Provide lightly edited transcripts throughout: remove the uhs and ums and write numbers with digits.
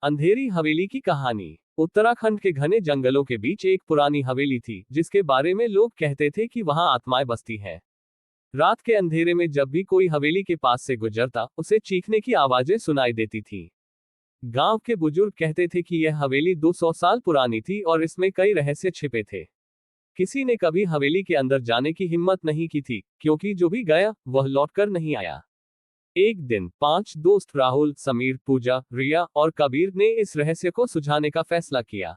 अंधेरी हवेली की कहानी। उत्तराखंड के घने जंगलों के बीच एक पुरानी हवेली थी जिसके बारे में लोग कहते थे कि वहां आत्माएं बसती हैं। रात के अंधेरे में जब भी कोई हवेली के पास से गुजरता उसे चीखने की आवाजें सुनाई देती थी। गांव के बुजुर्ग कहते थे कि यह हवेली 200 साल पुरानी थी और इसमें कई रहस्य छिपे थे। किसी ने कभी हवेली के अंदर जाने की हिम्मत नहीं की थी, क्योंकि जो भी गया वह लौटकर नहीं आया। एक दिन 5 दोस्त राहुल, समीर, पूजा, रिया और कबीर ने इस रहस्य को सुलझाने का फैसला किया।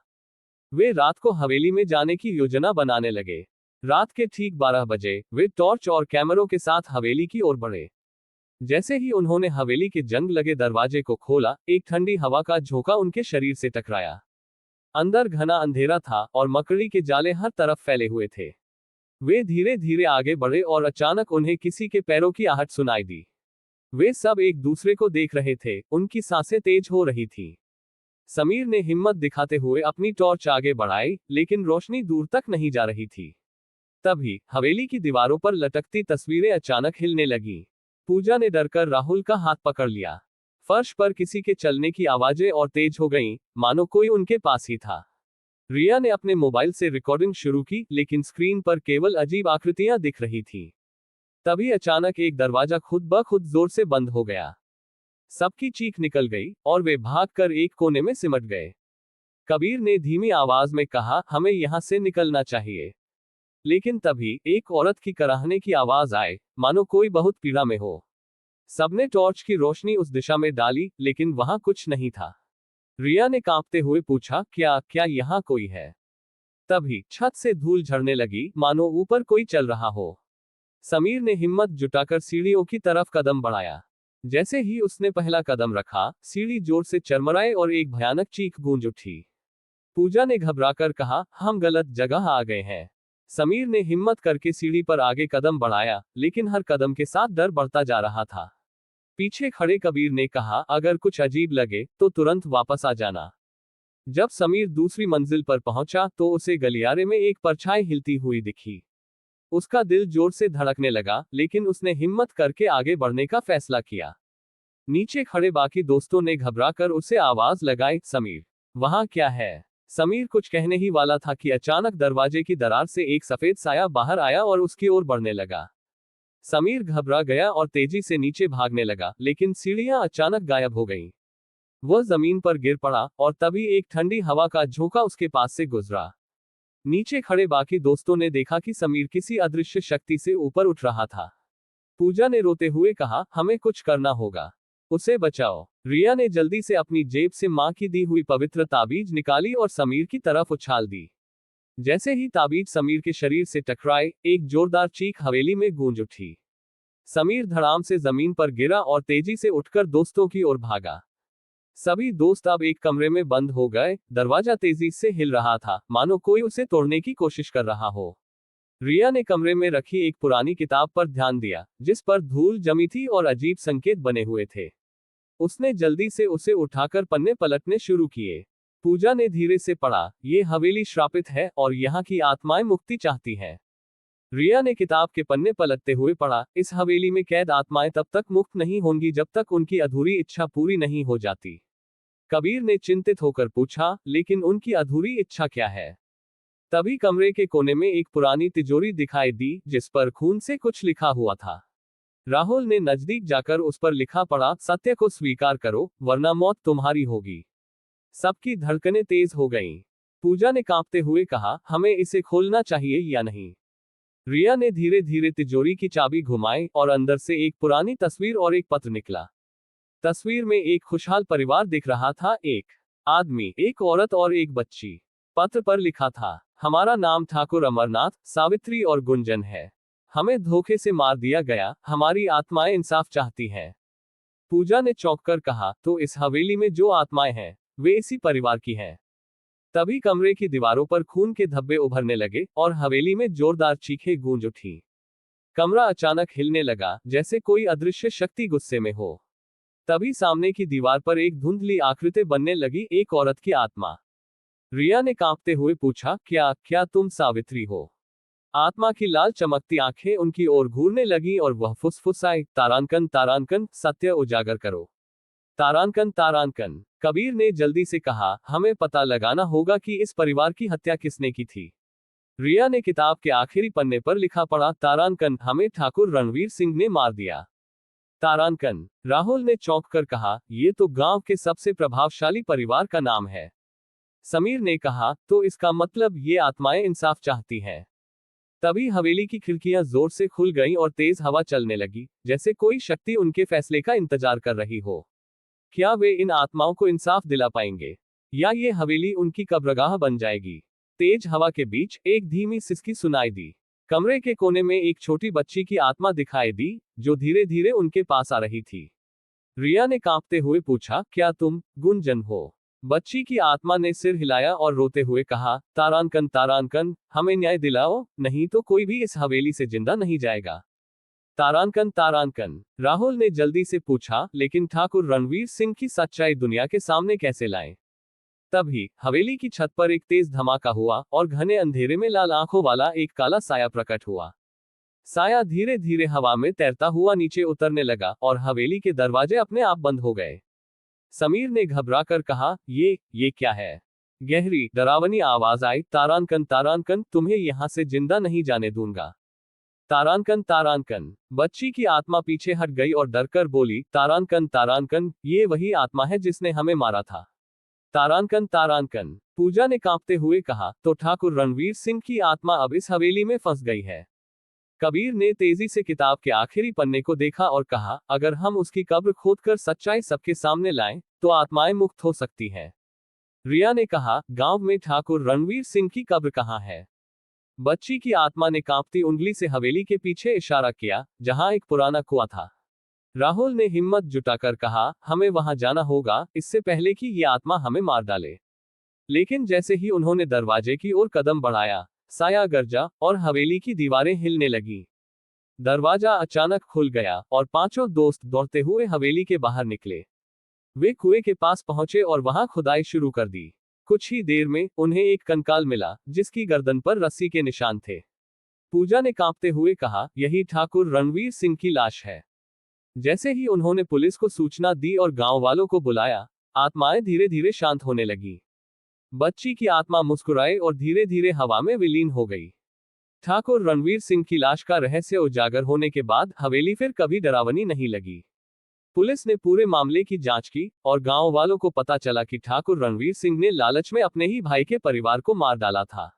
वे रात को हवेली में जाने की योजना बनाने लगे। रात के ठीक 12 बजे वे टॉर्च और कैमरों के साथ हवेली की ओर बढ़े। जैसे ही उन्होंने हवेली के जंग लगे दरवाजे को खोला, एक ठंडी हवा का झोंका उनके शरीर से टकराया। अंदर घना अंधेरा था और मकड़ी के जाले हर तरफ फैले हुए थे। वे धीरे धीरे आगे बढ़े और अचानक उन्हें किसी के पैरों की आहट सुनाई दी। वे सब एक दूसरे को देख रहे थे, उनकी सांसें तेज हो रही थी। समीर ने हिम्मत दिखाते हुए अपनी टॉर्च आगे बढ़ाई, लेकिन रोशनी दूर तक नहीं जा रही थी। तभी हवेली की दीवारों पर लटकती तस्वीरें अचानक हिलने लगीं। पूजा ने डरकर राहुल का हाथ पकड़ लिया। फर्श पर किसी के चलने की आवाजें और तेज हो गईं, मानो कोई उनके पास ही था। रिया ने अपने मोबाइल से रिकॉर्डिंग शुरू की, लेकिन स्क्रीन पर केवल अजीब आकृतियां दिख रही थीं। तभी अचानक एक दरवाजा खुद ब खुद जोर से बंद हो गया। सबकी चीख निकल गई और वे भागकर एक कोने में सिमट गए। कबीर ने धीमी आवाज में कहा, हमें यहां से निकलना चाहिए। लेकिन तभी एक औरत की कराहने की आवाज आए, मानो कोई बहुत पीड़ा में हो। सबने टॉर्च की रोशनी उस दिशा में डाली, लेकिन वहां कुछ नहीं था। रिया ने कांपते हुए पूछा, क्या क्या यहाँ कोई है? तभी छत से धूल झड़ने लगी, मानो ऊपर कोई चल रहा हो। समीर ने हिम्मत जुटाकर सीढ़ियों की तरफ कदम बढ़ाया। जैसे ही उसने पहला कदम रखा, सीढ़ी जोर से चरमराई और एक भयानक चीख गूंज उठी। पूजा ने घबराकर कहा, हम गलत जगह आ गए हैं। समीर ने हिम्मत करके सीढ़ी पर आगे कदम बढ़ाया, लेकिन हर कदम के साथ डर बढ़ता जा रहा था। पीछे खड़े कबीर ने कहा, अगर कुछ अजीब लगे तो तुरंत वापस आ जाना। जब समीर दूसरी मंजिल पर पहुंचा तो उसे गलियारे में एक परछाई हिलती हुई दिखी। उसका दिल जोर से धड़कने लगा, लेकिन उसने हिम्मत करके आगे बढ़ने का फैसला किया। नीचे खड़े बाकी दोस्तों ने घबराकर उसे आवाज लगाई, समीर, वहां क्या है? समीर कुछ कहने ही वाला था कि अचानक दरवाजे की दरार से एक सफेद साया बाहर आया और उसकी ओर बढ़ने लगा। समीर घबरा गया और तेजी से नीचे भागने लगा, लेकिन सीढ़ियां अचानक गायब हो गईं। वह जमीन पर गिर पड़ा और तभी एक ठंडी हवा का झोंका उसके पास से गुजरा। नीचे खड़े बाकी दोस्तों ने देखा कि समीर किसी अदृश्य शक्ति से ऊपर उठ रहा था। पूजा ने रोते हुए कहा, हमें कुछ करना होगा, उसे बचाओ। रिया ने जल्दी से अपनी जेब से मां की दी हुई पवित्र ताबीज निकाली और समीर की तरफ उछाल दी। जैसे ही ताबीज समीर के शरीर से टकराए, एक जोरदार चीख हवेली में गूंज उठी। समीर धड़ाम से जमीन पर गिरा और तेजी से उठकर दोस्तों की ओर भागा। सभी दोस्त अब एक कमरे में बंद हो गए। दरवाजा तेजी से हिल रहा था, मानो कोई उसे तोड़ने की कोशिश कर रहा हो। रिया ने कमरे में रखी एक पुरानी किताब पर ध्यान दिया, जिस पर धूल जमी थी और अजीब संकेत बने हुए थे। उसने जल्दी से उसे उठाकर पन्ने पलटने शुरू किए। पूजा ने धीरे से पढ़ा, ये हवेली श्रापित है और यहाँ की आत्माएं मुक्ति चाहती हैं। रिया ने किताब के पन्ने पलटते हुए पढ़ा, इस हवेली में कैद आत्माएं तब तक मुक्त नहीं होंगी जब तक उनकी अधूरी इच्छा पूरी नहीं हो जाती। कबीर ने चिंतित होकर पूछा, लेकिन उनकी अधूरी इच्छा क्या है? तभी कमरे के कोने में एक पुरानी तिजोरी दिखाई दी, जिस पर खून से कुछ लिखा हुआ था। राहुल ने नजदीक जाकर उस पर लिखा पढ़ा, सत्य को स्वीकार करो, वरना मौत तुम्हारी होगी। सबकी धड़कनें तेज हो गईं। पूजा ने कांपते हुए कहा, हमें इसे खोलना चाहिए या नहीं? रिया ने धीरे धीरे तिजोरी की चाबी घुमाई और अंदर से एक पुरानी तस्वीर और एक पत्र निकला। तस्वीर में एक खुशहाल परिवार दिख रहा था, एक आदमी, एक औरत और एक बच्ची। पत्र पर लिखा था, हमारा नाम ठाकुर अमरनाथ, सावित्री और गुंजन है। हमें धोखे से मार दिया गया, हमारी आत्माएं इंसाफ चाहती हैं। पूजा ने चौंककर कहा, तो इस हवेली में जो आत्माएं हैं, वे इसी परिवार की हैं। तभी कमरे की दीवारों पर खून के धब्बे उभरने लगे और हवेली में जोरदार चीखें गूंज उठी। कमरा अचानक हिलने लगा, जैसे कोई अदृश्य शक्ति गुस्से में हो। तभी सामने की दीवार पर एक धुंधली आकृति बनने लगी, एक औरत की आत्मा। रिया ने कांपते हुए पूछा, क्या क्या तुम सावित्री हो? आत्मा की लाल चमकती आंखें उनकी ओर घूरने लगी और वह फुसफुसाई, तारांकन तारांकन, सत्य उजागर करो। तारांकन तारांकन। कबीर ने जल्दी से कहा, हमें पता लगाना होगा कि इस परिवार की हत्या किसने की थी। रिया ने किताब के आखिरी पन्ने पर लिखा पढ़ा, तारांकन, हमें ठाकुर रणवीर सिंह ने मार दिया। तारांकन। राहुल ने चौंक कर कहा, ये तो गांव के सबसे प्रभावशाली परिवार का नाम है। समीर ने कहा, तो इसका मतलब ये आत्माएं इंसाफ चाहती हैं। तभी हवेली की खिड़कियां जोर से खुल गईं और तेज हवा चलने लगी, जैसे कोई शक्ति उनके फैसले का इंतजार कर रही हो। क्या वे इन आत्माओं को इंसाफ दिला पाएंगे, या ये हवेली उनकी कब्रगाह बन जाएगी? तेज हवा के बीच एक धीमी सिसकी सुनाई दी। कमरे के कोने में एक छोटी बच्ची की आत्मा दिखाई दी, जो धीरे धीरे उनके पास आ रही थी। रिया ने कांपते हुए पूछा, क्या तुम गुंजन हो? बच्ची की आत्मा ने सिर हिलाया और रोते हुए कहा, तारांकन तारांकन, हमें न्याय दिलाओ, नहीं तो कोई भी इस हवेली से जिंदा नहीं जाएगा। तारांकन तारांकन। राहुल ने जल्दी से पूछा, लेकिन ठाकुर रणवीर सिंह की सच्चाई दुनिया के सामने कैसे लाएं? तभी हवेली की छत पर एक तेज धमाका हुआ और घने अंधेरे में लाल आंखों वाला एक काला साया प्रकट हुआ। साया धीरे धीरे हवा में तैरता हुआ नीचे उतरने लगा और हवेली के दरवाजे अपने आप बंद हो गए। समीर ने घबराकर कहा, ये क्या है? गहरी डरावनी आवाज आई, तारांकन तारांकन, तुम्हें यहां से जिंदा नहीं जाने दूंगा। तारांकन तारांकन। बच्ची की आत्मा पीछे हट गई और डरकर बोली, तारांकन तारांकन, ये वही आत्मा है जिसने हमें मारा था। तारांकन तारांकन। पूजा ने कांपते हुए कहा, तो ठाकुर रणवीर सिंह की आत्मा अब इस हवेली में फंस गई है। कबीर ने तेजी से किताब के आखिरी पन्ने को देखा और कहा, अगर हम उसकी कब्र खोदकर सच्चाई सबके सामने लाएं, तो आत्माएं मुक्त हो सकती हैं। रिया ने कहा, गांव में ठाकुर रणवीर सिंह की कब्र कहाँ है? बच्ची की आत्मा ने कांपती उंगली से हवेली के पीछे इशारा किया, जहां एक पुराना कुआं था। राहुल ने हिम्मत जुटाकर कहा, हमें वहां जाना होगा, इससे पहले कि ये आत्मा हमें मार डाले। लेकिन जैसे ही उन्होंने दरवाजे की ओर कदम बढ़ाया, साया गरजा और हवेली की दीवारें हिलने लगी। दरवाजा अचानक खुल गया और पांचों दोस्त दौड़ते हुए हवेली के बाहर निकले। वे कुएं के पास पहुंचे और वहां खुदाई शुरू कर दी। कुछ ही देर में उन्हें एक कंकाल मिला, जिसकी गर्दन पर रस्सी के निशान थे। पूजा ने कांपते हुए कहा, यही ठाकुर रणवीर सिंह की लाश है। जैसे ही उन्होंने पुलिस को सूचना दी और गांव वालों को बुलाया, आत्माएं धीरे धीरे शांत होने लगी। बच्ची की आत्मा मुस्कुराई और धीरे धीरे हवा में विलीन हो गई। ठाकुर रणवीर सिंह की लाश का रहस्य उजागर होने के बाद हवेली फिर कभी डरावनी नहीं लगी। पुलिस ने पूरे मामले की जांच की और गांव वालों को पता चला कि ठाकुर रणवीर सिंह ने लालच में अपने ही भाई के परिवार को मार डाला था।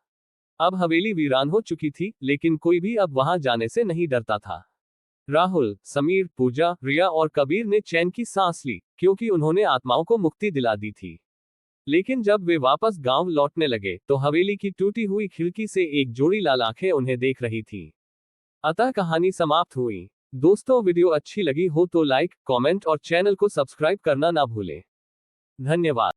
अब हवेली वीरान हो चुकी थी, लेकिन कोई भी अब वहां जाने से नहीं डरता था। राहुल, समीर, पूजा, रिया और कबीर ने चैन की सांस ली, क्योंकि उन्होंने आत्माओं को मुक्ति दिला दी थी। लेकिन जब वे वापस गांव लौटने लगे, तो हवेली की टूटी हुई खिड़की से एक जोड़ी लाल आंखें उन्हें देख रही थी। अतः कहानी समाप्त हुई। दोस्तों, वीडियो अच्छी लगी हो तो लाइक, कमेंट और चैनल को सब्सक्राइब करना ना भूलें। धन्यवाद।